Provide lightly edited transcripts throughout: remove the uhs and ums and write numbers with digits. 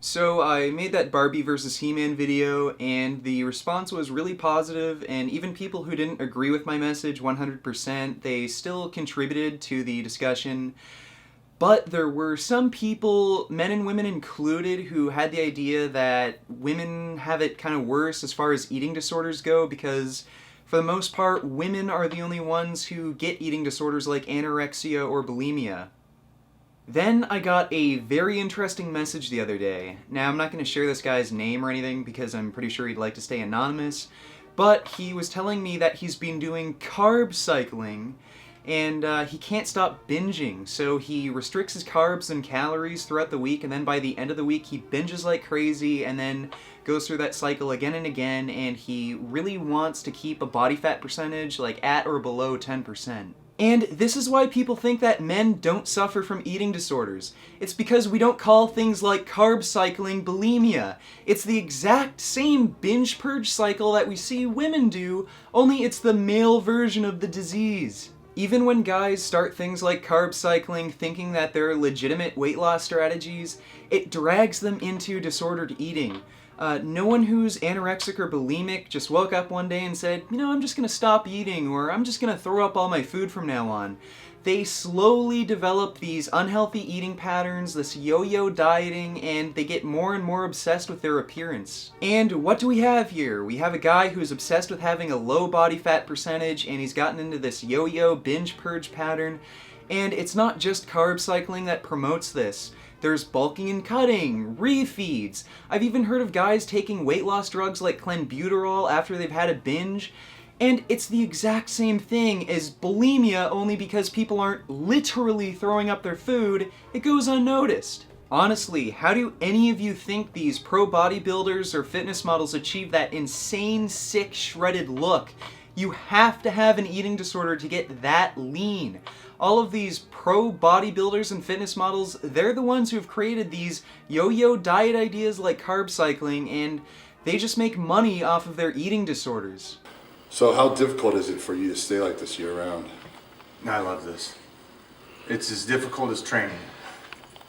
So I made that Barbie versus He-Man video, and the response was really positive, and even people who didn't agree with my message 100%, they still contributed to the discussion. But there were some people, men and women included, who had the idea that women have it kind of worse as far as eating disorders go, because for the most part, women are the only ones who get eating disorders like anorexia or bulimia. Then I got a very interesting message the other day. Now, I'm not going to share this guy's name or anything because I'm pretty sure he'd like to stay anonymous, but he was telling me that he's been doing carb cycling and he can't stop binging, so he restricts his carbs and calories throughout the week, and then by the end of the week he binges like crazy and then goes through that cycle again and again, and he really wants to keep a body fat percentage like at or below 10%. And this is why people think that men don't suffer from eating disorders. It's because we don't call things like carb cycling bulimia. It's the exact same binge purge cycle that we see women do, only it's the male version of the disease. Even when guys start things like carb cycling thinking that they're legitimate weight loss strategies, it drags them into disordered eating. No one who's anorexic or bulimic just woke up one day and said, you know, I'm just gonna stop eating, or I'm just gonna throw up all my food from now on. They slowly develop these unhealthy eating patterns, this yo-yo dieting, and they get more and more obsessed with their appearance. And what do we have here? We have a guy who's obsessed with having a low body fat percentage, and he's gotten into this yo-yo binge purge pattern. And it's not just carb cycling that promotes this. There's bulking and cutting, refeeds. I've even heard of guys taking weight loss drugs like clenbuterol after they've had a binge. And it's the exact same thing as bulimia, only because people aren't literally throwing up their food, it goes unnoticed. Honestly, how do any of you think these pro bodybuilders or fitness models achieve that insane, sick, shredded look? You have to have an eating disorder to get that lean. All of these pro bodybuilders and fitness models, they're the ones who've created these yo-yo diet ideas like carb cycling, and they just make money off of their eating disorders. So how difficult is it for you to stay like this year round? I love this. It's as difficult as training.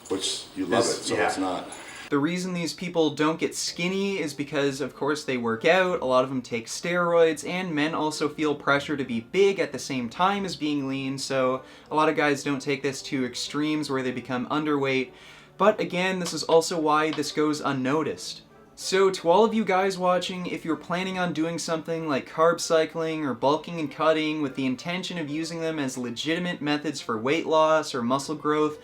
Which you love it, so yeah. It's not. The reason these people don't get skinny is because, of course, they work out, a lot of them take steroids, and men also feel pressure to be big at the same time as being lean, so a lot of guys don't take this to extremes where they become underweight. But again, this is also why this goes unnoticed. So to all of you guys watching, if you're planning on doing something like carb cycling or bulking and cutting with the intention of using them as legitimate methods for weight loss or muscle growth,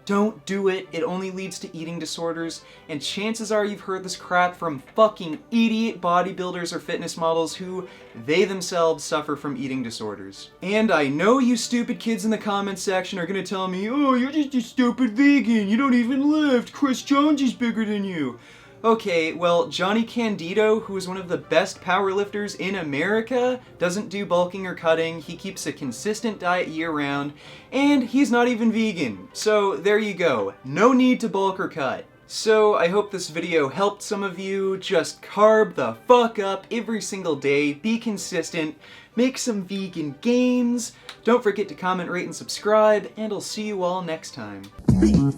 don't do it. It only leads to eating disorders, and chances are you've heard this crap from fucking idiot bodybuilders or fitness models who they themselves suffer from eating disorders. And I know you stupid kids in the comments section are gonna tell me, oh, you're just a stupid vegan, you don't even lift, Chris Jones is bigger than you. Okay, well, Johnny Candido, who is one of the best powerlifters in America, doesn't do bulking or cutting, he keeps a consistent diet year-round, and he's not even vegan. So there you go, no need to bulk or cut. So I hope this video helped some of you. Just carb the fuck up every single day, be consistent, make some vegan gains, don't forget to comment, rate, and subscribe, and I'll see you all next time. Beef.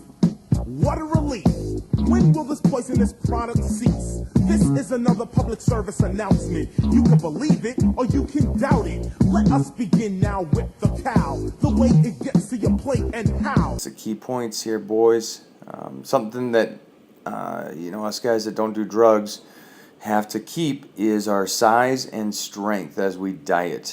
What a relief. When will this poisonous product cease? This is another public service announcement. You can believe it or you can doubt it. Let us begin now with the cow. The way it gets to your plate and how. The key points here, boys. Something that, us guys that don't do drugs have to keep is our size and strength as we diet.